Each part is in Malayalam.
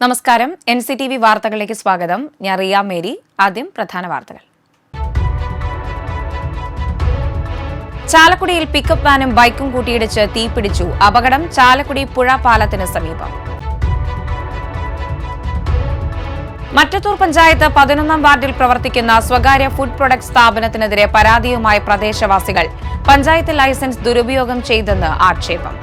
നമസ്കാരം. NCTV വാർത്തകളിലേക്ക് സ്വാഗതം. ഞാൻ റിയ മേരി. ആദ്യം പ്രധാന വാർത്തകൾ. ചാലക്കുടിയിൽ പിക്കപ്പ് വാനും ബൈക്കും കൂട്ടിയിടിച്ച് തീപിടിച്ചു. അപകടം ചാലക്കുടി പുഴ പാലത്തിന് സമീപം. മറ്റത്തൂർ പഞ്ചായത്ത് 11ാം വാർഡിൽ പ്രവർത്തിക്കുന്ന സ്വകാര്യ ഫുഡ് പ്രൊഡക്റ്റ് സ്ഥാപനത്തിനെതിരെ പരാതിയുമായി പ്രദേശവാസികൾ. പഞ്ചായത്ത് ലൈസൻസ് ദുരുപയോഗം ചെയ്തെന്ന് ആക്ഷേപം.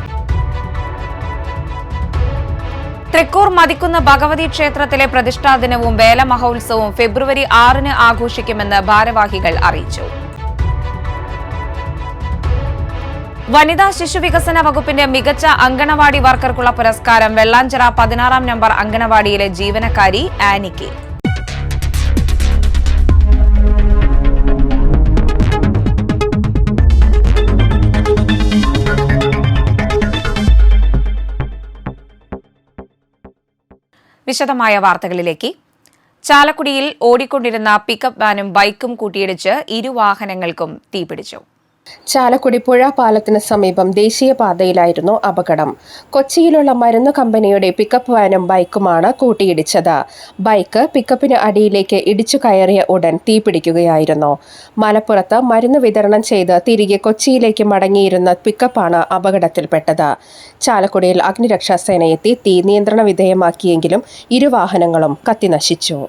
തൃക്കൂർ മതിക്കുന്ന ഭഗവതി ക്ഷേത്രത്തിലെ പ്രതിഷ്ഠാ ദിനവും വേല മഹോത്സവവും ഫെബ്രുവരി 6-ന് ആഘോഷിക്കുമെന്ന് ഭാരവാഹികൾ അറിയിച്ചു. വനിതാ ശിശുവികസന വകുപ്പിന്റെ മികച്ച അങ്കണവാടി വർക്കർക്കുള്ള പുരസ്കാരം വെള്ളാഞ്ചിറ 16ാം നമ്പർ അങ്കണവാടിയിലെ ജീവനക്കാരി ആനിക്ക്. വിശദമായ വാർത്തകളിലേക്ക്. ചാലക്കുടിയിൽ ഓടിക്കൊണ്ടിരുന്ന പിക്കപ്പ് വാനും ബൈക്കും കൂട്ടിയിടിച്ച് ഇരുവാഹനങ്ങൾക്കും തീപിടിച്ചു. ചാലക്കുടി പുഴ പാലത്തിന് സമീപം ദേശീയപാതയിലായിരുന്നു അപകടം. കൊച്ചിയിലുള്ള മരുന്ന് കമ്പനിയുടെ പിക്കപ്പ് വാനും ബൈക്കുമാണ് കൂട്ടിയിടിച്ചത്. ബൈക്ക് പിക്കപ്പിന് അടിയിലേക്ക് ഇടിച്ചു കയറിയ ഉടൻ തീപിടിക്കുകയായിരുന്നു. മലപ്പുറത്ത് മരുന്ന് വിതരണം ചെയ്ത് തിരികെ കൊച്ചിയിലേക്ക് മടങ്ങിയിരുന്ന പിക്കപ്പാണ് അപകടത്തിൽപ്പെട്ടത്. ചാലക്കുടിയിൽ അഗ്നിരക്ഷാസേനയെത്തി തീ നിയന്ത്രണ വിധേയമാക്കിയെങ്കിലും ഇരുവാഹനങ്ങളും കത്തിനശിച്ചു.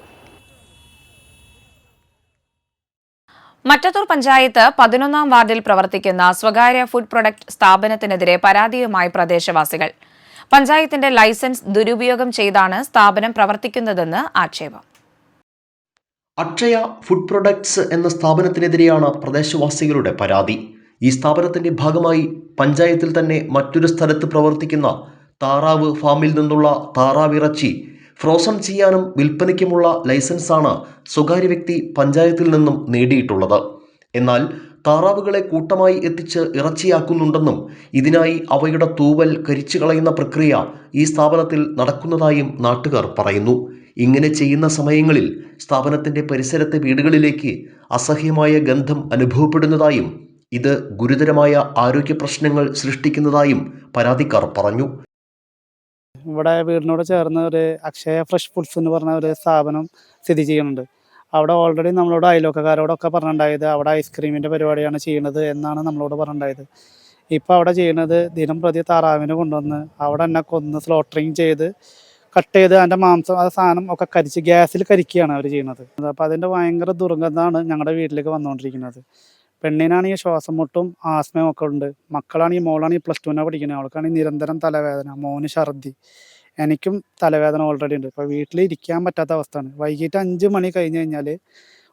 മറ്റത്തൂർ പഞ്ചായത്ത് 11ാം വാർഡിൽ പ്രവർത്തിക്കുന്ന സ്വകാര്യ ഫുഡ് പ്രൊഡക്റ്റ് സ്ഥാപനത്തിനെതിരെ പരാതിയുമായി പ്രദേശവാസികൾ. പഞ്ചായത്തിന്റെ ലൈസൻസ് ദുരുപയോഗം ചെയ്താണ് സ്ഥാപനം പ്രവർത്തിക്കുന്നതെന്ന് ആക്ഷേപം. അക്ഷയ ഫുഡ് പ്രൊഡക്ട്സ് എന്ന സ്ഥാപനത്തിനെതിരെയാണ് പ്രദേശവാസികളുടെ പരാതി. ഈ സ്ഥാപനത്തിന്റെ ഭാഗമായി പഞ്ചായത്തിൽ തന്നെ മറ്റൊരു സ്ഥലത്ത് പ്രവർത്തിക്കുന്ന താറാവ് ഫാമിൽ നിന്നുള്ള താറാവിറച്ചി ഫ്രോസൺ ചെയ്യാനും വിൽപ്പനയ്ക്കുമുള്ള ലൈസൻസാണ് സ്വകാര്യ വ്യക്തി പഞ്ചായത്തിൽ നിന്നും നേടിയിട്ടുള്ളത്. എന്നാൽ താറാവുകളെ കൂട്ടമായി എത്തിച്ച് ഇറച്ചിയാക്കുന്നുണ്ടെന്നും ഇതിനായി അവയുടെ തൂവൽ കരിച്ചു കളയുന്ന പ്രക്രിയ ഈ സ്ഥാപനത്തിൽ നടക്കുന്നതായും നാട്ടുകാർ പറയുന്നു. ഇങ്ങനെ ചെയ്യുന്ന സമയങ്ങളിൽ സ്ഥാപനത്തിന്റെ പരിസരത്തെ വീടുകളിലേക്ക് അസഹ്യമായ ഗന്ധം അനുഭവപ്പെടുന്നതായും ഇത് ഗുരുതരമായ ആരോഗ്യ പ്രശ്നങ്ങൾ സൃഷ്ടിക്കുന്നതായും പരാതിക്കാർ പറഞ്ഞു. ഇവിടെ വീടിനോട് ചേർന്ന് ഒരു അക്ഷയ ഫ്രഷ് ഫുഡ്സ് എന്ന് പറഞ്ഞ ഒരു സ്ഥാപനം സ്ഥിതി ചെയ്യുന്നുണ്ട്. അവിടെ ഓൾറെഡി നമ്മളോട് അയൽവക്കക്കാരോടൊക്കെ പറഞ്ഞിട്ടുണ്ടായത് അവിടെ ഐസ്ക്രീമിൻ്റെ പരിപാടിയാണ് ചെയ്യുന്നത് എന്നാണ് നമ്മളോട് പറഞ്ഞിട്ടുണ്ടായത്. ഇപ്പോൾ അവിടെ ചെയ്യുന്നത് ദിനം പ്രതി താറാവിനെ കൊണ്ടുവന്ന് അവിടെ തന്നെ കൊന്ന് സ്ലോട്ടറിങ് ചെയ്ത് കട്ട് ചെയ്ത് അതിൻ്റെ മാംസം ആ സാധനം ഒക്കെ കരിച്ച് ഗ്യാസിൽ കരിക്കുകയാണ് അവർ ചെയ്യുന്നത്. അപ്പോൾ അതിൻ്റെ ഭയങ്കര ദുർഗന്ധമാണ് ഞങ്ങളുടെ വീട്ടിലേക്ക് വന്നുകൊണ്ടിരിക്കുന്നത്. പെണ്ണിനാണെങ്കിൽ ശ്വാസം മുട്ടും ആസ്മയും ഒക്കെ ഉണ്ട്. മക്കളാണെങ്കിൽ മോളാണെങ്കിൽ +2 പഠിക്കുന്നത്. അവൾക്കാണെങ്കിൽ നിരന്തരം തലവേദന, മോന് ഛർദി, എനിക്കും തലവേദന ഓൾറെഡി ഉണ്ട്. ഇപ്പോൾ വീട്ടിൽ ഇരിക്കാൻ പറ്റാത്ത അവസ്ഥയാണ്. വൈകിട്ട് 5 മണി കഴിഞ്ഞ് കഴിഞ്ഞാൽ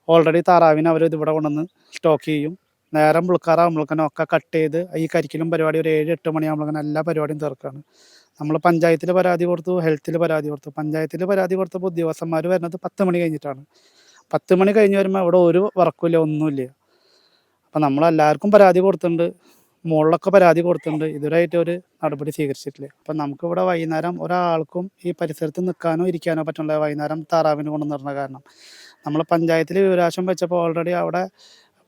ഓൾറെഡി താറാവിനെ അവർ ഇതിവിടെ കൊണ്ടുവന്ന് സ്റ്റോക്ക് ചെയ്യും. നേരം പുളുക്കാറാകുമ്പോഴേക്കും ഒക്കെ കട്ട് ചെയ്ത് ഈ കരിക്കലും പരിപാടി ഒരു 7-8 മണിയാകുമ്പോഴേക്കും എല്ലാ പരിപാടിയും തീർക്കുകയാണ്. നമ്മൾ പഞ്ചായത്തിൽ പരാതി കൊടുത്തു, ഹെൽത്തിൽ പരാതി കൊടുത്തു. പഞ്ചായത്തിൽ പരാതി കൊടുത്തപ്പോൾ ഉദ്യോഗസ്ഥന്മാർ വരുന്നത് 10 മണി കഴിഞ്ഞിട്ടാണ്. 10 മണി കഴിഞ്ഞ് വരുമ്പോൾ ഇവിടെ ഒരു വർക്കുമില്ല, ഒന്നുമില്ല. അപ്പം നമ്മളെല്ലാവർക്കും പരാതി കൊടുത്തിട്ടുണ്ട്, മുകളിലൊക്കെ പരാതി കൊടുത്തിട്ടുണ്ട്. ഇതുവരെയായിട്ട് ഒരു നടപടി സ്വീകരിച്ചിട്ടില്ല. അപ്പം നമുക്കിവിടെ വൈകുന്നേരം ഒരാൾക്കും ഈ പരിസരത്ത് നിൽക്കാനോ ഇരിക്കാനോ പറ്റുന്നില്ല. വൈകുന്നേരം താറാവിന് കൊണ്ടു നിർന്ന കാരണം നമ്മൾ പഞ്ചായത്തിൽ വിവരാശം വെച്ചപ്പോൾ ഓൾറെഡി അവിടെ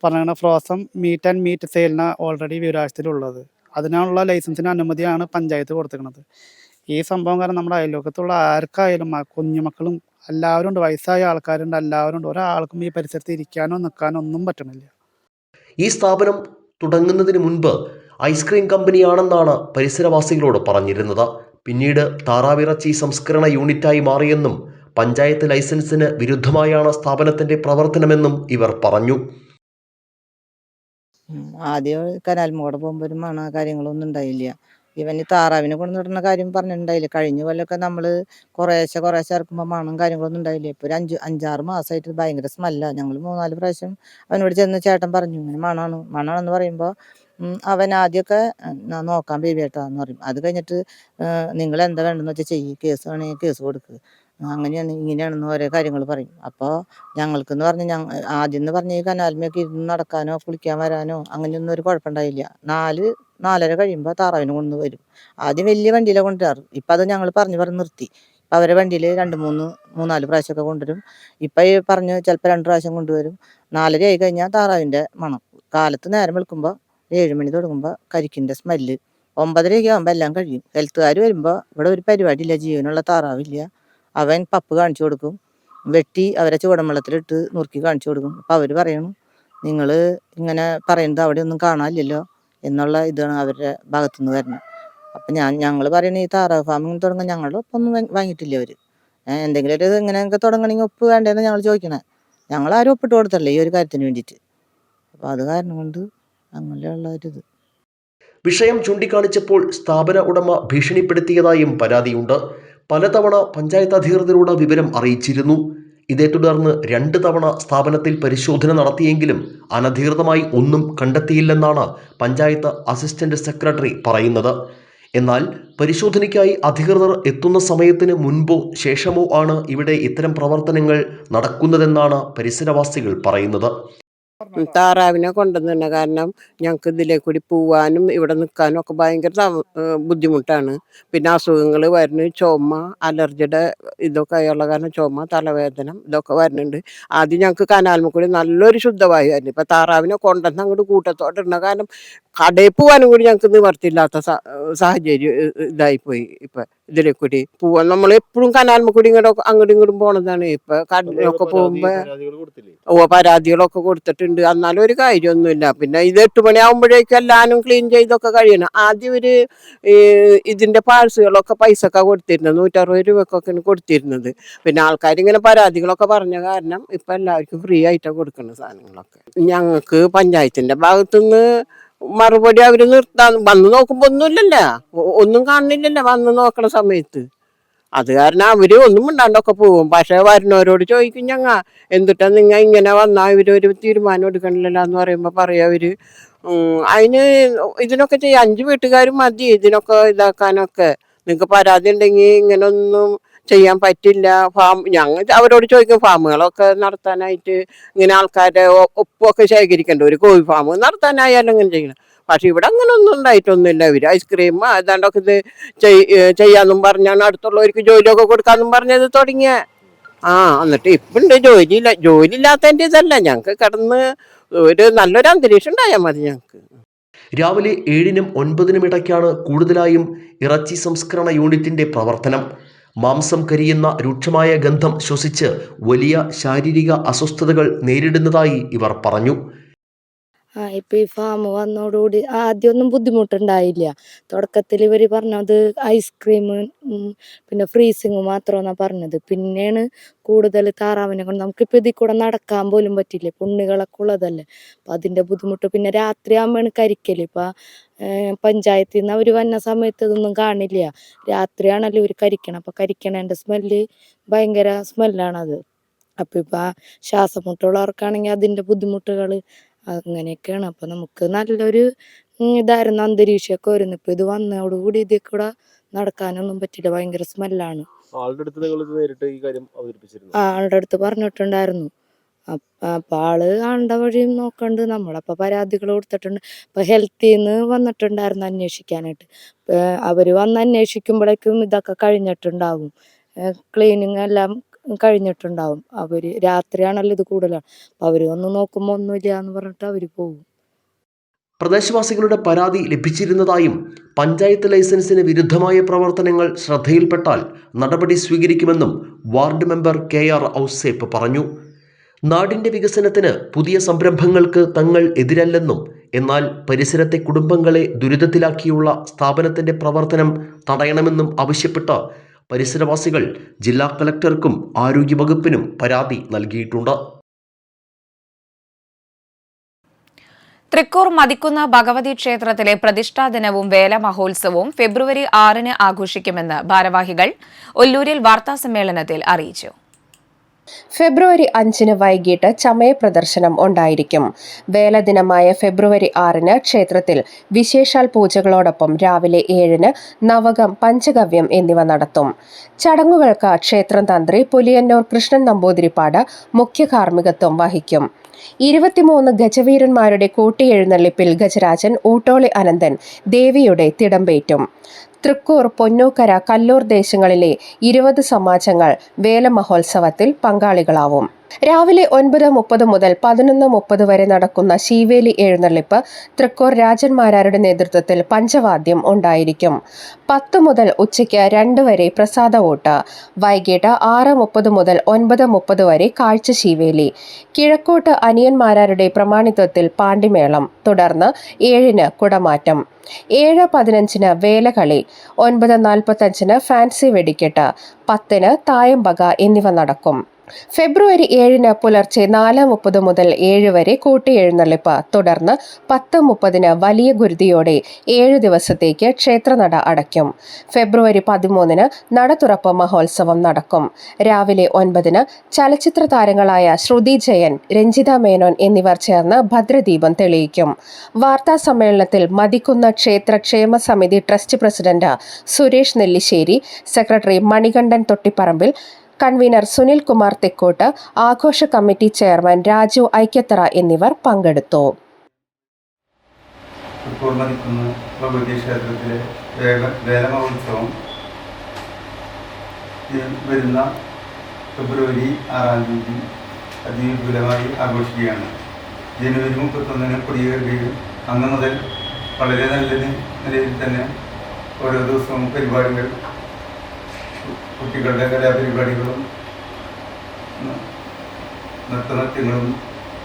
പറഞ്ഞ ഫ്രോസൺ മീറ്റ് ആൻഡ് മീറ്റ് സെയിലിന് ഓൾറെഡി വിവരാശത്തിലുള്ളത്. അതിനുള്ള ലൈസൻസിന് അനുമതിയാണ് പഞ്ചായത്ത് കൊടുത്തിരിക്കുന്നത്. ഈ സംഭവം കാരണം നമ്മുടെ അയൽവക്കത്തുള്ള ആർക്കായാലും കുഞ്ഞുമക്കളും എല്ലാവരും ഉണ്ട്, വയസ്സായ ആൾക്കാരുണ്ട്, എല്ലാവരും ഉണ്ട്. ഒരാൾക്കും ഈ പരിസരത്ത് ഇരിക്കാനോ നിൽക്കാനോ ഒന്നും പറ്റണില്ല. ഈ സ്ഥാപനം തുടങ്ങുന്നതിന് മുൻപ് ഐസ്ക്രീം കമ്പനിയാണെന്നാണ് പരിസരവാസികളോട് പറഞ്ഞിരുന്നത്. പിന്നീട് താറാവിറച്ചി സംസ്കരണ യൂണിറ്റായി മാറിയെന്നും പഞ്ചായത്ത് ലൈസൻസിന് വിരുദ്ധമായാണ് സ്ഥാപനത്തിന്റെ പ്രവർത്തനമെന്നും ഇവർ പറഞ്ഞു. ആദ്യം കനാൽമൂടെ പോകുമ്പോൾ ഒരു മണ കാര്യങ്ങളൊന്നും ഉണ്ടായില്ല. ഇവന് താറാവിനെ കൊണ്ട് നിർത്തുന്ന കാര്യം പറഞ്ഞിട്ടുണ്ടായില്ല. കഴിഞ്ഞ കൊല്ലമൊക്കെ നമ്മൾ കുറേശ്ശെ ഇറക്കുമ്പോൾ മണം കാര്യങ്ങളൊന്നും ഉണ്ടായില്ല. ഇപ്പോൾ ഒരു 5-6 മാസമായിട്ട് ഭയങ്കര സ്മെല്ലാണ്. ഞങ്ങൾ 3-4 പ്രാവശ്യം അവനോട് ചെന്ന് ചേട്ടൻ പറഞ്ഞു ഇങ്ങനെ മണാണെന്ന് പറയുമ്പോൾ അവൻ ആദ്യമൊക്കെ നോക്കാം ബേബിയേട്ടാന്ന് പറയും. അത് കഴിഞ്ഞിട്ട് നിങ്ങൾ എന്താ വേണ്ടെന്ന് വെച്ചാൽ ചെയ്യും, കേസ് വേണമെങ്കിൽ കേസ് കൊടുക്കുക, അങ്ങനെയാണ് ഇങ്ങനെയാണെന്ന് ഓരോ കാര്യങ്ങൾ പറയും. അപ്പോൾ ഞങ്ങൾക്കെന്ന് പറഞ്ഞാൽ ആദ്യം എന്ന് പറഞ്ഞാൽ ഈ കനാൽമയൊക്കെ ഇരുന്ന് നടക്കാനോ കുളിക്കാൻ വരാനോ അങ്ങനെയൊന്നും ഒരു കുഴപ്പമുണ്ടായില്ല. 4-4:30 കഴിയുമ്പോൾ താറാവിനെ കൊണ്ട് വരും. ആദ്യം വലിയ വണ്ടിയിലെ കൊണ്ടുവരാറ്. ഇപ്പം അത് ഞങ്ങൾ പറഞ്ഞ് നിർത്തി. ഇപ്പം അവരെ വണ്ടിയിൽ 2-3-4 പ്രാവശ്യമൊക്കെ കൊണ്ടുവരും. ഇപ്പം ഈ പറഞ്ഞ് ചിലപ്പോൾ 2 പ്രാവശ്യം കൊണ്ടുവരും. 4:30 ആയി കഴിഞ്ഞാൽ താറാവിൻ്റെ മണം. കാലത്ത് നേരം വെളുക്കുമ്പോൾ 7 മണി തുടങ്ങുമ്പോൾ കരിക്കിൻ്റെ സ്മെല്ല്. 9:30 ആകുമ്പോൾ എല്ലാം കഴിയും. ഹെൽത്തുകാർ വരുമ്പോൾ ഇവിടെ ഒരു പരിപാടിയില്ല, ജീവനുള്ള താറാവില്ല, അവൻ പപ്പ് കാണിച്ചു കൊടുക്കും, വെട്ടി അവരെ ചൂടുവെള്ളത്തിലിട്ട് നുറുക്കി കാണിച്ചു കൊടുക്കും. അപ്പോൾ അവർ പറയണു നിങ്ങൾ ഇങ്ങനെ പറയുന്നത് അവിടെ ഒന്നും കാണാനില്ലല്ലോ എന്നുള്ള ഇതാണ് അവരുടെ ഭാഗത്തുനിന്ന് വരുന്നത്. അപ്പം ഞങ്ങൾ പറയണ ഈ താറാവ് ഫാമിങ് തുടങ്ങാൻ ഞങ്ങളുടെ ഒപ്പൊന്നും വാങ്ങിയിട്ടില്ല അവർ. എന്തെങ്കിലും ഒരു ഇങ്ങനെയൊക്കെ തുടങ്ങണമെങ്കിൽ ഒപ്പ് വേണ്ടതെന്ന് ഞങ്ങൾ ചോദിക്കണേ. ഞങ്ങളാരും ഒപ്പിട്ട് കൊടുത്തല്ലേ ഈ ഒരു കാര്യത്തിന് വേണ്ടിയിട്ട്. അപ്പോൾ അത് കാരണം കൊണ്ട് അങ്ങനെയുള്ള ഒരിത്. വിഷയം ചൂണ്ടിക്കാണിച്ചപ്പോൾ സ്ഥാപന ഉടമ ഭീഷണിപ്പെടുത്തിയതായും പരാതിയുണ്ട്. പലതവണ പഞ്ചായത്ത് അധികൃതരോട് വിവരം അറിയിച്ചിരുന്നു. ഇതേ തുടർന്ന് 2 തവണ സ്ഥാപനത്തിൽ പരിശോധന നടത്തിയെങ്കിലും അനധികൃതമായി ഒന്നും കണ്ടെത്തിയില്ലെന്നാണ് പഞ്ചായത്ത് അസിസ്റ്റന്റ് സെക്രട്ടറി പറയുന്നത്. എന്നാൽ പരിശോധനയ്ക്കായി അധികൃതർ എത്തുന്ന സമയത്തിന് മുൻപോ ശേഷമോ ആണ് ഇവിടെ ഇത്തരം പ്രവർത്തനങ്ങൾ നടക്കുന്നതെന്നാണ് പരിസരവാസികൾ പറയുന്നത്. താറാവിനെ കൊണ്ടുവന്നില്ല. കാരണം ഞങ്ങൾക്ക് ഇതിലേ കൂടി പോവാനും ഇവിടെ നിൽക്കാനും ഒക്കെ ഭയങ്കര ബുദ്ധിമുട്ടാണ്. പിന്നെ അസുഖങ്ങൾ വരുന്നു, ചുമ, അലർജിയുടെ ഇതൊക്കെ ആയുള്ള കാരണം ചുമ, തലവേദന ഇതൊക്കെ വരുന്നുണ്ട്. ആദ്യം ഞങ്ങൾക്ക് കനാലിൽ കൂടി നല്ലൊരു ശുദ്ധവായു ആയിരുന്നു. ഇപ്പം താറാവിനെ കൊണ്ടുവന്ന് അങ്ങോട്ട് കൂട്ടത്തോടെ ഇടുന്ന കാരണം കടയിൽ പോകാനും കൂടി ഞങ്ങൾക്ക് നിവർത്തിയില്ലാത്ത സാഹചര്യം ഇതായിപ്പോയി. ഇപ്പം ഇതിലേ കൂടി പോവാൻ നമ്മൾ എപ്പോഴും കനാലിൽ കൂടി അങ്ങോട്ടും ഇങ്ങോട്ടും പോണതാണ്. ഇപ്പം കടലൊക്കെ പോകുമ്പോൾ പരാതികളൊക്കെ കൊടുത്തിട്ടുണ്ട്. എന്നാലും ഒരു കാര്യമൊന്നുമില്ല. പിന്നെ ഇത് 8 മണിയാകുമ്പോഴേക്കും എല്ലാവരും ക്ലീൻ ചെയ്തൊക്കെ കഴിയണം. ആദ്യം ഒരു ഇതിൻ്റെ പാഴ്സുകളൊക്കെ പൈസയൊക്കെ കൊടുത്തിരുന്നത് 160 രൂപക്കൊക്കെയാണ് കൊടുത്തിരുന്നത്. പിന്നെ ആൾക്കാരിങ്ങനെ പരാതികളൊക്കെ പറഞ്ഞ കാരണം ഇപ്പം എല്ലാവർക്കും ഫ്രീ ആയിട്ടാണ് കൊടുക്കുന്ന സാധനങ്ങളൊക്കെ. ഞങ്ങൾക്ക് പഞ്ചായത്തിൻ്റെ ഭാഗത്തുനിന്ന് മറുപടി അവർ നിർത്താൻ വന്ന് നോക്കുമ്പോൾ ഒന്നുമില്ലല്ലോ, ഒന്നും കാണുന്നില്ലല്ലോ വന്ന് നോക്കണ സമയത്ത്. അത് കാരണം അവർ ഒന്നും മിണ്ടാണ്ടൊക്കെ പോകും. പക്ഷേ വരുന്നവരോട് ചോദിക്കും ഞങ്ങൾ എന്തിട്ടാ നിങ്ങൾ ഇങ്ങനെ വന്നാൽ ഇവരൊരു തീരുമാനം എടുക്കണില്ലല്ലോ എന്ന് പറയുമ്പോൾ പറയാം അവർ അതിന് ഇതിനൊക്കെ ചെയ്യാം 5 വീട്ടുകാരും മതി ഇതിനൊക്കെ ഇതാക്കാനൊക്കെ. നിങ്ങൾക്ക് പരാതി ഉണ്ടെങ്കിൽ ഇങ്ങനെ ഒന്നും ചെയ്യാൻ പറ്റില്ല. ഞങ്ങൾ അവരോട് ചോദിക്കും ഫാമുകളൊക്കെ നടത്താനായിട്ട് ഇങ്ങനെ ആൾക്കാരുടെ ഒപ്പൊക്കെ ശേഖരിക്കേണ്ട ഒരു കോഴി ഫാം നടത്താനായാലും ഇങ്ങനെ ചെയ്യണം. പക്ഷെ ഇവിടെ അങ്ങനെ ഒന്നും ഉണ്ടായിട്ടൊന്നുമില്ല. ഇവർ ഐസ്ക്രീം ഏതാണ്ടൊക്കെ ഇത് ചെയ്യാന്നും പറഞ്ഞാണ് അടുത്തുള്ളവർക്ക് ജോലിയൊക്കെ കൊടുക്കാന്നും പറഞ്ഞത് തുടങ്ങിയ. എന്നിട്ട് ഇപ്പം ഉണ്ട് ജോലി ഇല്ലാത്തതിൻ്റെ ഇതല്ല, ഞങ്ങൾക്ക് കിടന്ന് ഒരു നല്ലൊരു അന്തരീക്ഷം ഉണ്ടായാൽ മതി ഞങ്ങൾക്ക്. രാവിലെ 7-നും 9-നും ഇടയ്ക്കാണ് കൂടുതലായും ഇറച്ചി സംസ്കരണ യൂണിറ്റിന്റെ പ്രവർത്തനം. മാംസം കരിയുന്ന രൂക്ഷമായ ഗന്ധം ശ്വസിച്ച് വലിയ ശാരീരിക അസ്വസ്ഥതകൾ നേരിടുന്നതായി ഇവർ പറഞ്ഞു. ഇപ്പൊ ഈ ഫാം വന്നതോടുകൂടി ആദ്യമൊന്നും ബുദ്ധിമുട്ടുണ്ടായില്ല. തുടക്കത്തിൽ ഇവർ പറഞ്ഞത് ഐസ്ക്രീം പിന്നെ ഫ്രീസിങ് മാത്രമെന്നാ പറഞ്ഞത്. പിന്നെയാണ് കൂടുതൽ താറാവിനെ കൊണ്ട് നമുക്കിപ്പോൾ ഇതിൽ കൂടെ നടക്കാൻ പോലും പറ്റില്ല, പുണ്ണികളൊക്കെ ഉള്ളതല്ലേ. അപ്പം അതിൻ്റെ ബുദ്ധിമുട്ട്. പിന്നെ രാത്രി ആകുമ്പോഴാണ് കരിക്കൽ. ഇപ്പം പഞ്ചായത്തിൽ നിന്ന് അവർ വന്ന സമയത്ത് ഇതൊന്നും കാണില്ല, രാത്രിയാണല്ലോ ഇവർ കരിക്കണം. അപ്പം കരിക്കണേൻ്റെ സ്മെല്ല് ഭയങ്കര സ്മെല്ലാണത്. അപ്പം ഇപ്പം ശ്വാസമുട്ടുള്ളവർക്കാണെങ്കിൽ അതിൻ്റെ ബുദ്ധിമുട്ടുകൾ അങ്ങനെയൊക്കെയാണ്. അപ്പം നമുക്ക് നല്ലൊരു ഇതായിരുന്നു, അന്തരീക്ഷമൊക്കെ വരുന്നു. ഇപ്പം ഇത് വന്നതോടുകൂടി ഇതിൽ കൂടെ നടക്കാനൊന്നും പറ്റില്ല, ഭയങ്കര സ്മെല്ലാണ്. ആളുടെ അടുത്ത് പറഞ്ഞിട്ടുണ്ടായിരുന്നു. അപ്പം ആള് ആളുടെ വഴിയും നോക്കണ്ട്. നമ്മളപ്പോൾ പരാതികൾ കൊടുത്തിട്ടുണ്ട്. ഇപ്പം ഹെൽത്തിൽ നിന്ന് വന്നിട്ടുണ്ടായിരുന്നു അന്വേഷിക്കാനായിട്ട്. അവർ വന്ന് അന്വേഷിക്കുമ്പോഴേക്കും ഇതൊക്കെ കഴിഞ്ഞിട്ടുണ്ടാവും, ക്ലീനിങ് എല്ലാം കഴിഞ്ഞിട്ടുണ്ടാവും. അവർ രാത്രിയാണല്ലോ ഇത് കൂടുതലാണ്. അപ്പം അവർ വന്ന് നോക്കുമ്പോൾ ഒന്നുമില്ല എന്ന് പറഞ്ഞിട്ട് അവർ പോകും. പ്രദേശവാസികളുടെ പരാതി ലഭിച്ചിരുന്നതായും പഞ്ചായത്ത് ലൈസൻസിന് വിരുദ്ധമായ പ്രവർത്തനങ്ങൾ ശ്രദ്ധയിൽപ്പെട്ടാൽ നടപടി സ്വീകരിക്കുമെന്നും വാർഡ് മെമ്പർ KR ഔസേപ്പ് പറഞ്ഞു. നാടിന്റെ വികസനത്തിന് പുതിയ സംരംഭങ്ങൾക്ക് തങ്ങൾ എതിരല്ലെന്നും എന്നാൽ പരിസരത്തെ കുടുംബങ്ങളെ ദുരിതത്തിലാക്കിയുള്ള സ്ഥാപനത്തിന്റെ പ്രവർത്തനം തടയണമെന്നും ആവശ്യപ്പെട്ട് പരിസരവാസികൾ ജില്ലാ കളക്ടർക്കും ആരോഗ്യവകുപ്പിനും പരാതി നൽകിയിട്ടുണ്ട്. തൃക്കൂർ മതിക്കുന്ന ഭഗവതി ക്ഷേത്രത്തിലെ പ്രതിഷ്ഠാ ദിനവും വേല മഹോത്സവവും ഫെബ്രുവരി 6-ന് ആഘോഷിക്കുമെന്ന് ഭാരവാഹികൾ ഒല്ലൂരിൽ വാർത്താസമ്മേളനത്തിൽ അറിയിച്ചു. ഫെബ്രുവരി 5-ന് വൈകിട്ട് ചമയ പ്രദർശനം ഉണ്ടായിരിക്കും. വേലദിനമായ ഫെബ്രുവരി 6-ന് ക്ഷേത്രത്തിൽ വിശേഷാൽ പൂജകളോടൊപ്പം രാവിലെ 7-ന് നവകം, പഞ്ചഗവ്യം എന്നിവ നടത്തും. ചടങ്ങുകൾക്ക് ക്ഷേത്രം തന്ത്രി പുലിയന്നൂർ കൃഷ്ണൻ നമ്പൂതിരിപ്പാട് മുഖ്യ കാർമ്മികത്വം വഹിക്കും. 23 ഗജവീരന്മാരുടെ കൂട്ടിയെഴുന്നള്ളിപ്പിൽ ഗജരാജൻ ഊട്ടോളി അനന്തൻ ദേവിയുടെ തിടമ്പേറ്റും. തൃക്കൂർ, പൊന്നൂക്കര, കല്ലൂർ ദേശങ്ങളിലെ 20 സമാജങ്ങൾ വേല മഹോത്സവത്തിൽ പങ്കാളികളാവും. രാവിലെ 9:30 മുതൽ 11:30 വരെ നടക്കുന്ന ശീവേലി എഴുന്നള്ളിപ്പ് തൃക്കൂർ രാജന്മാരാരുടെ നേതൃത്വത്തിൽ പഞ്ചവാദ്യം ഉണ്ടായിരിക്കും. 10 മുതൽ ഉച്ചയ്ക്ക് 2 വരെ പ്രസാദ ഊട്ട്. വൈകിട്ട് 6:30 മുതൽ 9:30 വരെ കാഴ്ച ശീവേലി. കിഴക്കോട്ട് അനിയന്മാരാരുടെ പ്രമാണിത്വത്തിൽ പാണ്ടിമേളം. തുടർന്ന് 7-ന് കുടമാറ്റം. 7:15-ന് വേലകളി. 9:45-ന് ഫാൻസി വെടിക്കെട്ട്. 10-ന് തായമ്പക എന്നിവ നടക്കും. ഫെബ്രുവരി 7-ന് പുലർച്ചെ 4:30 മുതൽ 7 വരെ കൂട്ടിയെഴുന്നള്ളിപ്പ്. തുടർന്ന് 10:30-ന് വലിയ ഗുരുതിയോടെ 7 ദിവസത്തേക്ക് ക്ഷേത്രനട അടയ്ക്കും. ഫെബ്രുവരി 13-ന് നട തുറപ്പ് മഹോത്സവം നടക്കും. രാവിലെ 9-ന് ചലച്ചിത്ര താരങ്ങളായ ശ്രുതി ജയൻ, രഞ്ജിത മേനോൻ എന്നിവർ ചേർന്ന് ഭദ്രദീപം തെളിയിക്കും. വാർത്താ സമ്മേളനത്തിൽ മതിക്കുന്ന് ക്ഷേത്ര ക്ഷേമ സമിതി trust president Suresh Nellissery, secretary Manikandan Thottipparambil, convener Sunil Kumar Thekkott, ആഘോഷ കമ്മിറ്റി ചെയർമാൻ രാജു ഐക്യത്തറ എന്നിവർ പങ്കെടുത്തു. ഭഗവതി ക്ഷേത്രത്തിലെ വേലമഹോത്സവം വരുന്ന ഫെബ്രുവരി 6-ാം തീയതി അതിവിപുലമായി ആഘോഷിക്കുകയാണ്. ജനുവരി 31-ന് കൊടിയേറുകയും അന്ന് മുതൽ വളരെ നല്ല നിലയിൽ തന്നെ ഓരോ ദിവസവും പരിപാടികൾ, കുട്ടികളുടെ കലാപരിപാടികളും നൃത്തനൃത്യങ്ങളും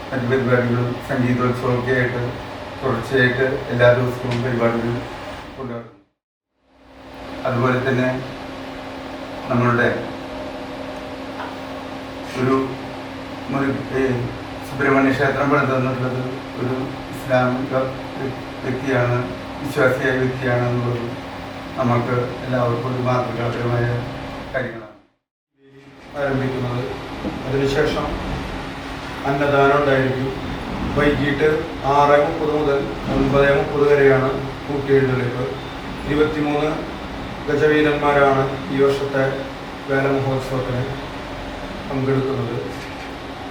മറ്റു പരിപാടികളും സംഗീതോത്സവമൊക്കെ ആയിട്ട് തുടർച്ചയായിട്ട് എല്ലാ ദിവസവും പരിപാടികൾ കൊണ്ടുവരുന്നു. അതുപോലെ തന്നെ നമ്മളുടെ ഒരു സുബ്രഹ്മണ്യ ക്ഷേത്രം പണിതെന്നുള്ളത് ഒരു ഇസ്ലാമിക വ്യക്തിയാണ്, വിശ്വാസിയായ വ്യക്തിയാണ് എന്നുള്ളത് നമുക്ക് എല്ലാവർക്കും ഒരു മാതൃകാപരമായ കാര്യങ്ങളാണ്. ആരംഭിക്കുന്നത്, അതിനുശേഷം അന്നദാനം ഉണ്ടായിരിക്കും. വൈകിട്ട് 6:30 മുതൽ 9:30 വരെയാണ് കൂട്ടിയെഴുന്നള്ളിപ്പ്. 23 ഗജവീരന്മാരാണ് ഈ വർഷത്തെ വേലമഹോത്സവത്തിന് പങ്കെടുക്കുന്നത്.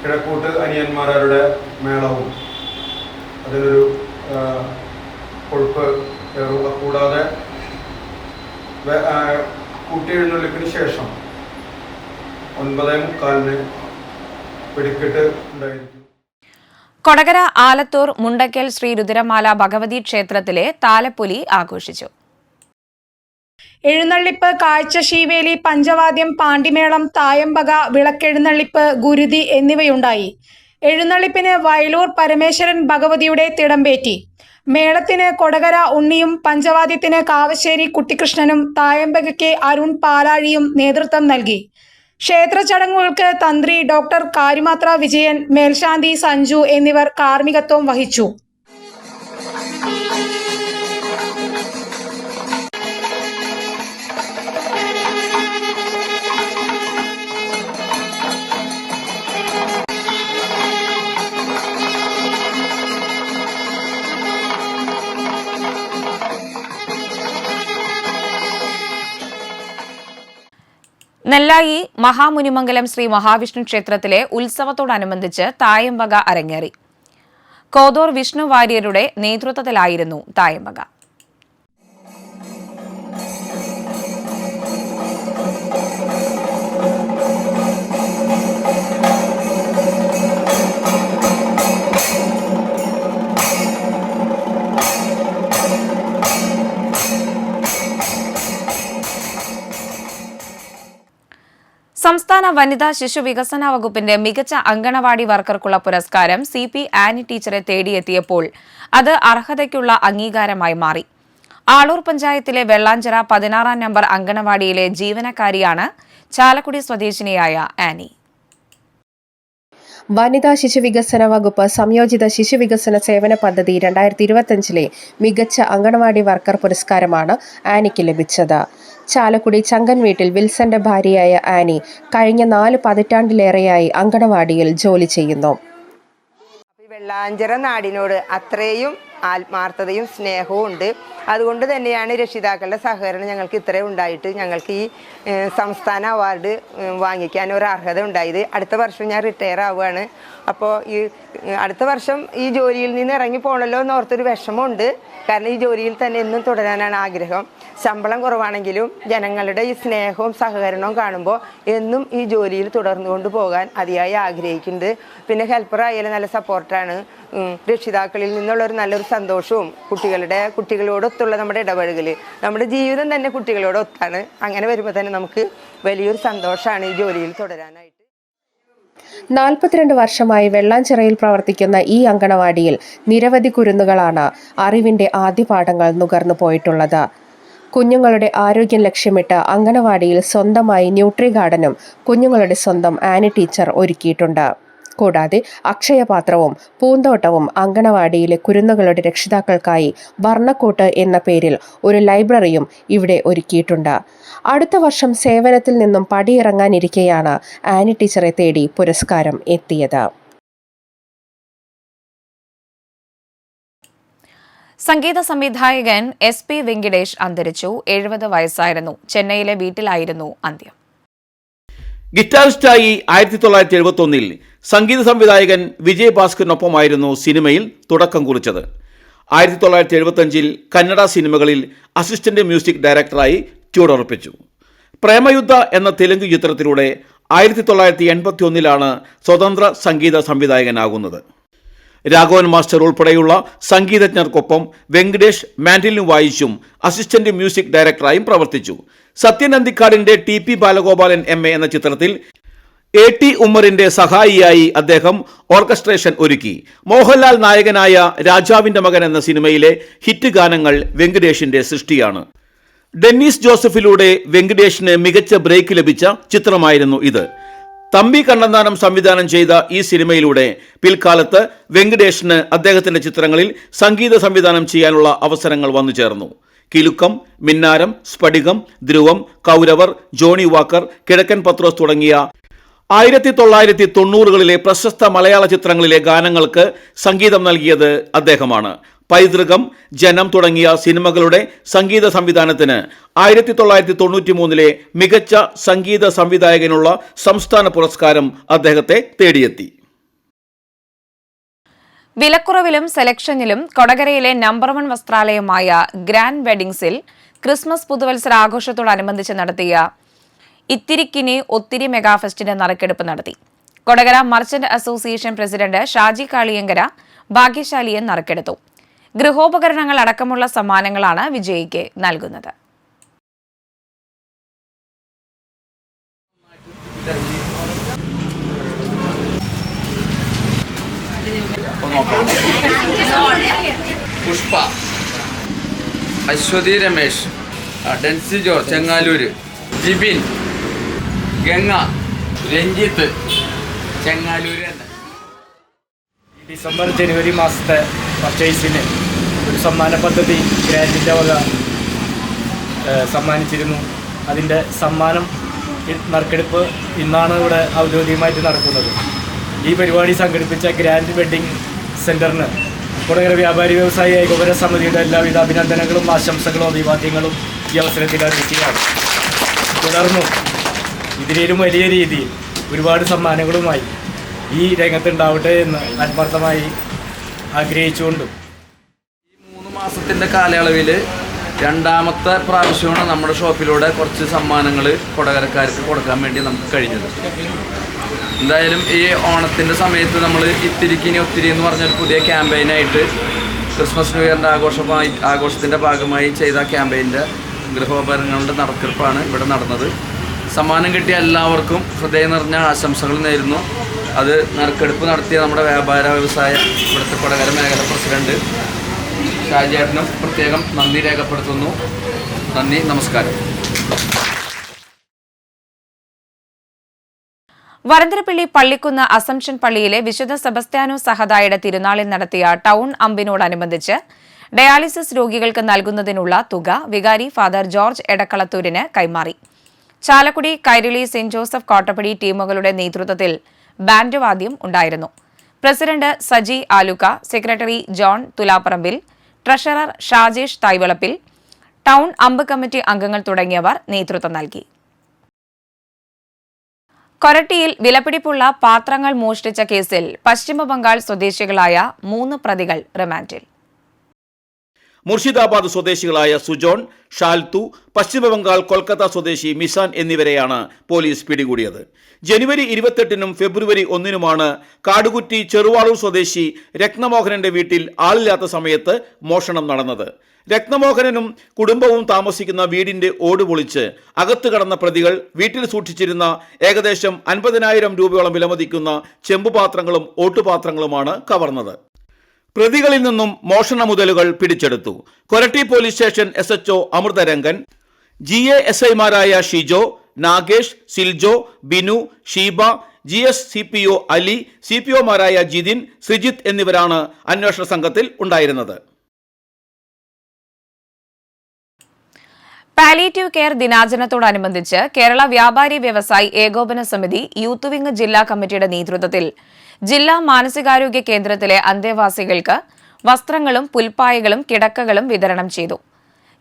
കിഴക്കൂട്ട് അനിയന്മാരുടെ മേളവും അതിനൊരു കൊഴുപ്പ് കയറുക. കൂടാതെ കൂട്ടിയെഴുന്നള്ളിപ്പിന് ശേഷം 9:45-ന് വെടിക്കെട്ട് ഉണ്ടായിരിക്കും. കൊടകര ആലത്തൂർ മുണ്ടക്കൽ ശ്രീ രുദ്രമാല ഭഗവതി ക്ഷേത്രത്തിലെ താലപ്പൊലി ആഘോഷിച്ചു. എഴുന്നള്ളിപ്പ്, കാഴ്ച ശീവേലി, പഞ്ചവാദ്യം, പാണ്ടിമേളം, തായമ്പക, വിളക്കെഴുന്നള്ളിപ്പ്, ഗുരുതി എന്നിവയുണ്ടായി. എഴുന്നള്ളിപ്പിന് വയലൂർ പരമേശ്വരൻ ഭഗവതിയുടെ തിടമ്പേറ്റി. മേളത്തിന് കൊടകര ഉണ്ണിയും, പഞ്ചവാദ്യത്തിന് കാവശ്ശേരി കുട്ടിക്കൃഷ്ണനും, തായമ്പകയ്ക്ക് അരുൺ പാലാഴിയും നേതൃത്വം നൽകി. ക്ഷേത്ര ചടങ്ങുകൾക്ക് തന്ത്രി ഡോക്ടർ കാരുമാത്ര വിജയൻ, മേൽശാന്തി സഞ്ജു എന്നിവർ കാർമ്മികത്വം വഹിച്ചു. നെല്ലായി മഹാമുനിമംഗലം ശ്രീ മഹാവിഷ്ണു ക്ഷേത്രത്തിലെ ഉത്സവത്തോടനുബന്ധിച്ച് തായമ്പക അരങ്ങേറി. കോതൂർ വിഷ്ണു വാര്യരുടെ നേതൃത്വത്തിലായിരുന്നു തായമ്പക. സംസ്ഥാന വനിതാ ശിശു വികസന വകുപ്പിന്റെ മികച്ച അങ്കണവാടി വർക്കർക്കുള്ള പുരസ്കാരം CP ആനി ടീച്ചറെ തേടിയെത്തിയപ്പോൾ അത് അർഹതയ്ക്കുള്ള അംഗീകാരമായി മാറി. ആളൂർ പഞ്ചായത്തിലെ വെള്ളാഞ്ചിറ 16-ാം നമ്പർ അങ്കണവാടിയിലെ ജീവനക്കാരിയാണ് ചാലക്കുടി സ്വദേശിനിയായ ആനി. വനിതാ ശിശുവികസന വകുപ്പ് സംയോജിത ശിശുവികസന സേവന പദ്ധതി 2025-ലെ മികച്ച അങ്കണവാടി വർക്കർ പുരസ്കാരമാണ് ആനിക്ക് ലഭിച്ചത്. ചാലക്കുടി ചങ്കൻ വീട്ടിൽ വിൽസന്റെ ഭാര്യയായ ആനി കഴിഞ്ഞ 4 പതിറ്റാണ്ടിലേറെയായി അങ്കണവാടിയിൽ ജോലി ചെയ്യുന്നു. വെള്ളാഞ്ചിറ നാടിനോട് അത്രയും ആത്മാർത്ഥതയും സ്നേഹവും ഉണ്ട്. അതുകൊണ്ട് തന്നെയാണ് രക്ഷിതാക്കളുടെ സഹകരണം ഞങ്ങൾക്ക് ഇത്രയും ഉണ്ടായിട്ട് ഞങ്ങൾക്ക് ഈ സംസ്ഥാന അവാർഡ് വാങ്ങിക്കാൻ ഒരു അർഹത ഉണ്ടായത്. അടുത്ത വർഷം ഞാൻ റിട്ടയർ ആവുകയാണ്. അപ്പോൾ ഈ അടുത്ത വർഷം ഈ ജോലിയിൽ നിന്ന് ഇറങ്ങി പോകണമല്ലോ എന്നോർത്തൊരു വിഷമമുണ്ട്. കാരണം ഈ ജോലിയിൽ തന്നെ എന്നും തുടരാനാണ് ആഗ്രഹം. ശമ്പളം കുറവാണെങ്കിലും ജനങ്ങളുടെ ഈ സ്നേഹവും സഹകരണവും കാണുമ്പോൾ എന്നും ഈ ജോലിയിൽ തുടർന്നുകൊണ്ട് പോകാൻ അതിയായി ആഗ്രഹിക്കുന്നുണ്ട്. പിന്നെ ഹെൽപ്പറായാലും നല്ല സപ്പോർട്ടാണ്. രക്ഷിതാക്കളിൽ നിന്നുള്ളൊരു നല്ലൊരു സന്തോഷവും കുട്ടികളോടൊത്തുള്ള നമ്മുടെ ഇടപഴകൽ, നമ്മുടെ ജീവിതം തന്നെ കുട്ടികളോടൊത്താണ്. അങ്ങനെ വരുമ്പോൾ തന്നെ നമുക്ക് വലിയൊരു സന്തോഷമാണ് ഈ ജോലിയിൽ തുടരാനായിട്ട്. 42 വർഷമായി വെള്ളാഞ്ചിറയിൽ പ്രവർത്തിക്കുന്ന ഈ അങ്കണവാടിയിൽ നിരവധി കുരുന്നുകളാണ് അറിവിന്റെ ആദ്യപാഠങ്ങൾ നുകർന്നു പോയിട്ടുള്ളത്. കുഞ്ഞുങ്ങളുടെ ആരോഗ്യം ലക്ഷ്യമിട്ട് അങ്കണവാടിയിൽ സ്വന്തമായി ന്യൂട്രി ഗാർഡനും കുഞ്ഞുങ്ങളുടെ സ്വന്തം ആനി ടീച്ചർ ഒരുക്കിയിട്ടുണ്ട്. കൂടാതെ അക്ഷയപാത്രവും പൂന്തോട്ടവും അങ്കണവാടിയിലെ കുരുന്നുകളുടെ രക്ഷിതാക്കൾക്കായി വർണ്ണക്കൂട്ട് എന്ന പേരിൽ ഒരു ലൈബ്രറിയും ഇവിടെ ഒരുക്കിയിട്ടുണ്ട്. അടുത്ത വർഷം സേവനത്തിൽ നിന്നും പടിയിറങ്ങാനിരിക്കെയാണ് ആനി ടീച്ചറെ തേടി പുരസ്കാരം എത്തിയത്. സംഗീത സംവിധായകൻ SP വെങ്കിടേഷ് അന്തരിച്ചു. 70 വയസ്സായിരുന്നു. ചെന്നൈയിലെ വീട്ടിലായിരുന്നു അന്ത്യം. ഗിറ്റാറിസ്റ്റായി 1971 സംഗീത സംവിധായകൻ വിജയ് ഭാസ്കറിനൊപ്പമായിരുന്നു സിനിമയിൽ തുടക്കം കുറിച്ചത്. 1975 കന്നഡ സിനിമകളിൽ അസിസ്റ്റന്റ് മ്യൂസിക് ഡയറക്ടറായി ചുവടുറപ്പിച്ചു. പ്രേമയുദ്ധ എന്ന തെലുങ്ക് ചിത്രത്തിലൂടെ 1981 സ്വതന്ത്ര സംഗീത സംവിധായകനാകുന്നത്. രാഘവൻ മാസ്റ്റർ ഉൾപ്പെടെയുള്ള സംഗീതജ്ഞർക്കൊപ്പം വെങ്കടേഷ് മാൻഡിലിൻ വായിച്ചും അസിസ്റ്റന്റ് മ്യൂസിക് ഡയറക്ടറായും പ്രവർത്തിച്ചു. സത്യൻ അന്തിക്കാടിന്റെ TP ബാലഗോപാലൻ MA എന്ന ചിത്രത്തിൽ AT ഉമ്മറിന്റെ സഹായിയായി അദ്ദേഹം ഓർക്കസ്ട്രേഷൻ ഒരുക്കി. മോഹൻലാൽ നായകനായ രാജാവിന്റെ മകൻ എന്ന സിനിമയിലെ ഹിറ്റ് ഗാനങ്ങൾ വെങ്കടേഷിന്റെ സൃഷ്ടിയാണ്. ഡെന്നിസ് ജോസഫിലൂടെ വെങ്കടേഷിന് മികച്ച ബ്രേക്ക് ലഭിച്ച ചിത്രമായിരുന്നു ഇത്. തമ്പി കണ്ണന്താനം സംവിധാനം ചെയ്ത ഈ സിനിമയിലൂടെ പിൽക്കാലത്ത് വെങ്കടേഷിന് അദ്ദേഹത്തിന്റെ ചിത്രങ്ങളിൽ സംഗീത സംവിധാനം ചെയ്യാനുള്ള അവസരങ്ങൾ വന്നു ചേർന്നു. കിലുക്കം, മിന്നാരം, സ്ഫടികം, ധ്രുവം, കൗരവർ, ജോണി വാക്കർ, കിഴക്കൻ പത്രോസ് തുടങ്ങിയ 1990കളിലെ പ്രശസ്ത മലയാള ചിത്രങ്ങളിലെ ഗാനങ്ങൾക്ക് സംഗീതം നൽകിയത് അദ്ദേഹമാണ്. പൈതൃകം, ജനം തുടങ്ങിയ സിനിമകളുടെ സംഗീത സംവിധാനത്തിന് 1993 മികച്ച സംഗീത സംവിധായകനുള്ള സംസ്ഥാന പുരസ്കാരം അദ്ദേഹത്തെ തേടിയെത്തി. വിലക്കുറവിലും സെലക്ഷനിലും കൊടകരയിലെ നമ്പർ 1 വസ്ത്രാലയമായ ഗ്രാൻഡ് വെഡിങ്സിൽ ക്രിസ്മസ് പുതുവത്സര ആഘോഷത്തോടനുബന്ധിച്ച് നടത്തിയ ഇത്തിരിക്കിനി ഒത്തിരി മെഗാഫെസ്റ്റിന്റെ നറുക്കെടുപ്പ് നടത്തി. Kodakara merchant association president Shaji Kaliyankara ഭാഗ്യശാലിയെ നറുക്കെടുത്തു. ഗൃഹോപകരണങ്ങൾ അടക്കമുള്ള സമ്മാനങ്ങളാണ് വിജയിക്ക് നൽകുന്നത്. പുഷ്പ, അശ്വതി രമേശ്, ഡെൻസി ജോർജ് ചെങ്ങാലൂര്, ജിബിൻ, ഗംഗ, രഞ്ജിത്ത് ചെങ്ങാലൂര്. ഡിസംബർ ജനുവരി മാസത്തെ പർച്ചേസിന് ഒരു സമ്മാന പദ്ധതി ഗ്രാൻഡിൻ്റെ വക സമ്മാനിച്ചിരുന്നു. അതിൻ്റെ സമ്മാനം നറുക്കെടുപ്പ് ഇന്നാണ് ഇവിടെ ഔദ്യോഗികമായിട്ട് നടക്കുന്നത്. ഈ പരിപാടി സംഘടിപ്പിച്ച ഗ്രാൻഡ് വെഡ്ഡിംഗ് സെൻറ്ററിന് കൊടകര വ്യാപാരി വ്യവസായി ഏകോപന സമിതിയുടെ എല്ലാവിധ അഭിനന്ദനങ്ങളും ആശംസകളും അഭിവാദ്യങ്ങളും ഈ അവസരത്തിൽ അറിയിക്കുകയാണ്. തുടർന്നും ഇതിലും വലിയ രീതിയിൽ ഒരുപാട് സമ്മാനങ്ങളുമായി ഈ രംഗത്തുണ്ടാവട്ടെ എന്ന് ആത്മാർത്ഥമായി ആഗ്രഹിച്ചുകൊണ്ടും ഈ 3 മാസത്തിൻ്റെ കാലയളവിൽ രണ്ടാമത്തെ പ്രാവശ്യമാണ് നമ്മുടെ ഷോപ്പിലൂടെ കുറച്ച് സമ്മാനങ്ങൾ കൊടകരക്കാർക്ക് കൊടുക്കാൻ വേണ്ടി നമുക്ക് കഴിഞ്ഞത്. എന്തായാലും ഈ ഓണത്തിൻ്റെ സമയത്ത് നമ്മൾ ഇത്തിരിക്കിനി ഒത്തിരി എന്ന് പറഞ്ഞൊരു പുതിയ ക്യാമ്പയിനായിട്ട് ക്രിസ്മസ് ന്യൂ ഇയറിൻ്റെ ആഘോഷത്തിൻ്റെ ഭാഗമായി ചെയ്ത ക്യാമ്പയിൻ്റെ ഗൃഹോപകരണങ്ങളുടെ നറുക്കെടുപ്പാണ് ഇവിടെ നടന്നത്. സമ്മാനം കിട്ടിയ എല്ലാവർക്കും ഹൃദയം നിറഞ്ഞ ആശംസകൾ നേരുന്നു. അത് നറുക്കെടുപ്പ് നടത്തിയ നമ്മുടെ വ്യാപാര വ്യവസായ ഇവിടുത്തെ കൊടകര മേഖല പ്രസിഡന്റ് ഷാജിയേട്ടനും പ്രത്യേകം നന്ദി രേഖപ്പെടുത്തുന്നു. നന്ദി, നമസ്കാരം. വരന്തരപ്പള്ളി പള്ളിക്കുന്ന് അസംഷൻ പള്ളിയിലെ വിശുദ്ധ സെബസ്ത്യാനോ സഹദായുടെ തിരുനാളിൽ നടത്തിയ ടൗൺ അമ്പിനോടനുബന്ധിച്ച് ഡയാലിസിസ് രോഗികൾക്ക് നൽകുന്നതിനുള്ള തുക വികാരി ഫാദർ ജോർജ് എടക്കളത്തൂരിന് കൈമാറി. ചാലക്കുടി, കൈരളി, സെന്റ് ജോസഫ്, കോട്ടപ്പടി ടീമുകളുടെ നേതൃത്വത്തിൽ ബാൻഡ് വാദ്യം ഉണ്ടായിരുന്നു. President Saji Aluka, secretary John Thulapparambil, treasurer Shajesh Thaivalappil, town അമ്പ് കമ്മിറ്റി അംഗങ്ങൾ തുടങ്ങിയവർ നേതൃത്വം നൽകി. കൊരട്ടിയിൽ വിലപിടിപ്പുള്ള പാത്രങ്ങൾ മോഷ്ടിച്ച കേസിൽ പശ്ചിമബംഗാൾ സ്വദേശികളായ 3 പ്രതികൾ റിമാൻഡിൽ. മുർഷിദാബാദ് സ്വദേശികളായ സുജോൺ, ഷാൽത്തു, പശ്ചിമബംഗാൾ കൊൽക്കത്ത സ്വദേശി മിസാൻ എന്നിവരെയാണ് പോലീസ് പിടികൂടിയത്. ജനുവരി 28-നും ഫെബ്രുവരി 1-നുമാണ് കാടുകുറ്റി ചെറുവാളൂർ സ്വദേശി രത്നമോഹനന്റെ വീട്ടിൽ ആളില്ലാത്ത സമയത്ത് മോഷണം നടന്നത്. രത്നമോഹനനും കുടുംബവും താമസിക്കുന്ന വീടിന്റെ ഓട് പൊളിച്ച് അകത്ത് കടന്ന പ്രതികൾ വീട്ടിൽ സൂക്ഷിച്ചിരുന്ന ഏകദേശം 50,000 രൂപയോളം വിലമതിക്കുന്ന ചെമ്പുപാത്രങ്ങളും ഓട്ടുപാത്രങ്ങളുമാണ് കവർന്നത്. പ്രതികളിൽ നിന്നും മോഷണ മുതലുകൾ പിടിച്ചെടുത്തു. Koratty police station SHO Amritharangan, GASIമാരായ ഷിജോ, നാഗേഷ്, സിൽജോ, ബിനു, ഷീബ, GS CPO അലി, CPOമാരായ ജിതിൻ, ശ്രീജിത്ത് എന്നിവരാണ് അന്വേഷണ സംഘത്തിൽ ഉണ്ടായിരുന്നത്. പാലിയേറ്റീവ് കെയർ ദിനാചരണത്തോടനുബന്ധിച്ച് കേരള വ്യാപാരി വ്യവസായി ഏകോപന സമിതി യൂത്ത് വിംഗ് ജില്ലാ കമ്മിറ്റിയുടെ നേതൃത്വത്തിൽ ജില്ലാ മാനസികാരോഗ്യ കേന്ദ്രത്തിലെ അന്തേവാസികൾക്ക് വസ്ത്രങ്ങളും പുൽപ്പായകളും കിടക്കകളും വിതരണം ചെയ്തു.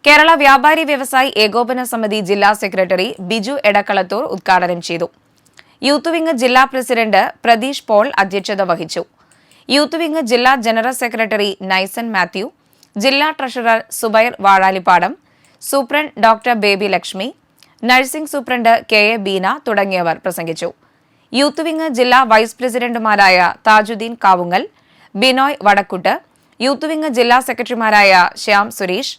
കേരള വ്യാപാരി വ്യവസായി ഏകോപന സമിതി ജില്ലാ സെക്രട്ടറി ബിജു എടക്കളത്തൂർ ഉദ്ഘാടനം ചെയ്തു. യൂത്ത് വിംഗ് ജില്ലാ പ്രസിഡന്റ് പ്രതീഷ് പോൾ അധ്യക്ഷത വഹിച്ചു. യൂത്ത് വിംഗ് ജില്ലാ ജനറൽ സെക്രട്ടറി നൈസൻ മാത്യു, ജില്ലാ treasurer Zubair Vazhalippadam, superintendent doctor Baby Lakshmi, nursing superintendent KA Beena തുടങ്ങിയവർ പ്രസംഗിച്ചു. യൂത്ത് വിംഗ് ജില്ലാ വൈസ് പ്രസിഡന്റുമാരായ താജുദ്ദീൻ കാവുങ്ങൽ, ബിനോയ് വടക്കുട്ട്, യൂത്ത് വിംഗ് ജില്ലാ സെക്രട്ടറിമാരായ ശ്യാം സുരേഷ്,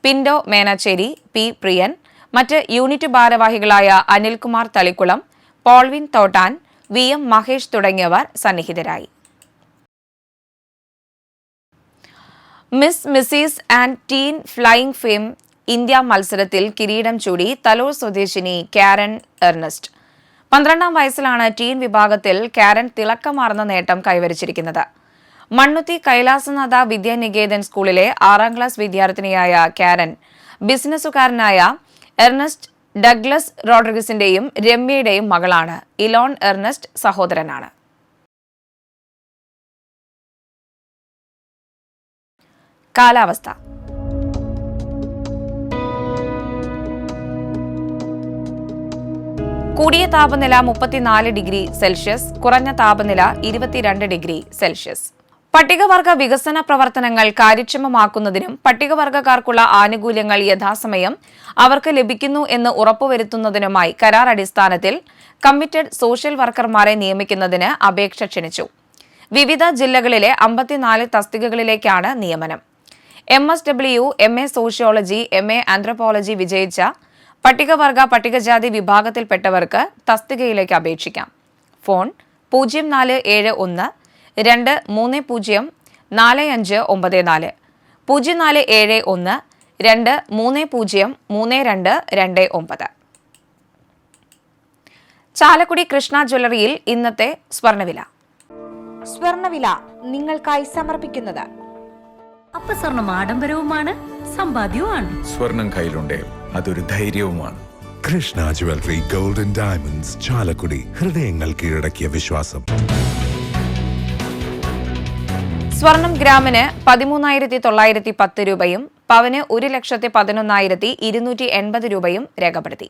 പിൻഡോ മേനാച്ചേരി, P പ്രിയൻ, മറ്റ് യൂണിറ്റ് ഭാരവാഹികളായ അനിൽകുമാർ തളിക്കുളം, പോൾവിൻ തോട്ടാൻ, VM മഹേഷ് തുടങ്ങിയവർ സന്നിഹിതരായി. Miss Mrs and teen flying fame India മത്സരത്തിൽ കിരീടം ചൂടി തലോർ സ്വദേശിനി കാരൻ എർണസ്റ്റ്. 12ാം വയസ്സിലാണ് ടീൻ വിഭാഗത്തിൽ കാരൻ തിളക്കമാർന്ന നേട്ടം കൈവരിച്ചിരിക്കുന്നത്. മണ്ണുത്തി കൈലാസനാഥ വിദ്യാനികേതൻ സ്കൂളിലെ 6ാം ക്ലാസ് വിദ്യാർത്ഥിനിയായ കാരൻ ബിസിനസ്സുകാരനായ എർണസ്റ്റ് ഡഗ്ലസ് റോഡ്രിഗസിന്റെയും രമ്യയുടെയും മകളാണ്. ഇലോൺ എർണസ്റ്റ് സഹോദരനാണ്. കാലാവസ്ഥ. കൂടിയ താപനില 34 ഡിഗ്രി സെൽഷ്യസ്, കുറഞ്ഞ താപനില 22 ഡിഗ്രി സെൽഷ്യസ്. പട്ടികവർഗ വികസന പ്രവർത്തനങ്ങൾ കാര്യക്ഷമമാക്കുന്നതിനും പട്ടികവർഗക്കാർക്കുള്ള ആനുകൂല്യങ്ങൾ യഥാസമയം അവർക്ക് ലഭിക്കുന്നു എന്ന് ഉറപ്പുവരുത്തുന്നതിനുമായി കരാർ അടിസ്ഥാനത്തിൽ കമ്മിറ്റഡ് സോഷ്യൽ വർക്കർമാരെ നിയമിക്കുന്നതിന് അപേക്ഷ ക്ഷണിച്ചു. വിവിധ ജില്ലകളിലെ 54 തസ്തികകളിലേക്കാണ് നിയമനം. MSW, MA sociology, MA anthropology വിജയിച്ച പട്ടികവർഗ പട്ടികജാതി വിഭാഗത്തിൽപ്പെട്ടവർക്ക് തസ്തികയിലേക്ക് അപേക്ഷിക്കാം. ഫോൺ 0471 230 4594, 0471 230 3229. ചാലക്കുടി കൃഷ്ണ ജ്വല്ലറിയിൽ ഇന്നത്തെ സ്വർണ്ണവില. സ്വർണ്ണവില നിങ്ങൾക്കായി സമർപ്പിക്കുന്നത് അപ്പസ്വർണം ആഡംബരവുമാണ്, സമ്പാദ്യവുമാണ്. സ്വർണം കയ്യിലുണ്ടേ അതൊരു ധൈര്യവുമാണ്. Krishna jewellery gold and diamonds, Chalakudy. ഹൃദയങ്ങൾ കീഴടക്കിയ വിശ്വാസം. സ്വർണം ഗ്രാമിന് 13,910 രൂപയും പവന് 1,11,280 രൂപയും രേഖപ്പെടുത്തി.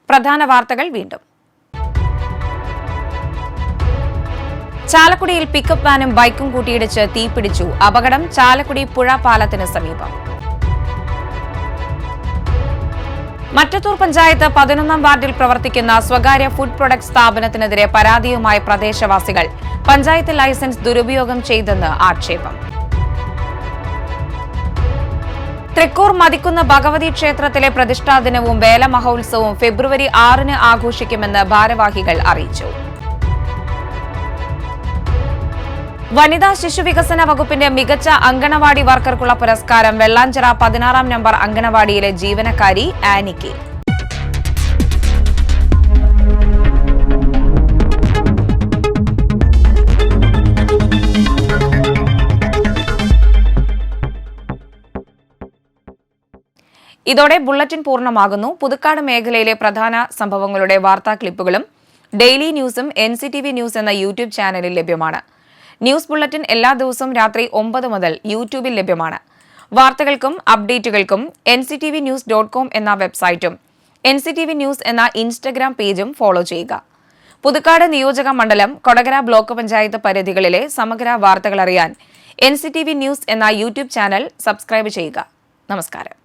പ്രധാന വാർത്തകൾ വീണ്ടും. ചാലക്കുടിയിൽ പിക്കപ്പ് വാനും ബൈക്കും കൂട്ടിയിടിച്ച് തീപിടിച്ചു. അപകടം ചാലക്കുടി പുഴ പാലത്തിന് സമീപം. മറ്റത്തൂർ പഞ്ചായത്ത് 11ാം വാർഡിൽ പ്രവർത്തിക്കുന്ന സ്വകാര്യ ഫുഡ് പ്രൊഡക്റ്റ് സ്ഥാപനത്തിനെതിരെ പരാതിയുമായി പ്രദേശവാസികൾ. പഞ്ചായത്ത് ലൈസൻസ് ദുരുപയോഗം ചെയ്തെന്ന് ആക്ഷേപം. തൃക്കൂർ മതിക്കുന്ന ഭഗവതി ക്ഷേത്രത്തിലെ പ്രതിഷ്ഠാദിനവും വേല മഹോത്സവവും ഫെബ്രുവരി 6-ന് ആഘോഷിക്കുമെന്ന് ഭാരവാഹികൾ അറിയിച്ചു. വനിതാ ശിശുവികസന വകുപ്പിന്റെ മികച്ച അങ്കണവാടി വർക്കർക്കുള്ള പുരസ്കാരം വെള്ളാഞ്ചിറ 16ാം നമ്പർ അങ്കണവാടിയിലെ ജീവനക്കാരി ആനിക്ക്. ഇതോടെ ബുള്ളറ്റിൻ പൂർണ്ണമാകുന്നു. പുതുക്കാട് മേഖലയിലെ പ്രധാന സംഭവങ്ങളുടെ വാർത്താ ക്ലിപ്പുകളും ഡെയിലി ന്യൂസും NCTV ന്യൂസ് എന്ന യൂട്യൂബ് ചാനലിൽ ലഭ്യമാണ്. ന്യൂസ് ബുള്ളറ്റിൻ എല്ലാ ദിവസവും രാത്രി 9 മുതൽ യൂട്യൂബിൽ ലഭ്യമാണ്. വാർത്തകൾക്കും അപ്ഡേറ്റുകൾക്കും nctvnews.com എന്ന വെബ്സൈറ്റും NCTV ന്യൂസ് എന്ന ഇൻസ്റ്റഗ്രാം പേജും ഫോളോ ചെയ്യുക. പുതുക്കാട് നിയോജക മണ്ഡലം, കൊടകര ബ്ലോക്ക് പഞ്ചായത്ത് പരിധികളിലെ സമഗ്ര വാർത്തകൾ അറിയാൻ NCTV ന്യൂസ് എന്ന യൂട്യൂബ് ചാനൽ സബ്സ്ക്രൈബ് ചെയ്യുക. നമസ്കാരം.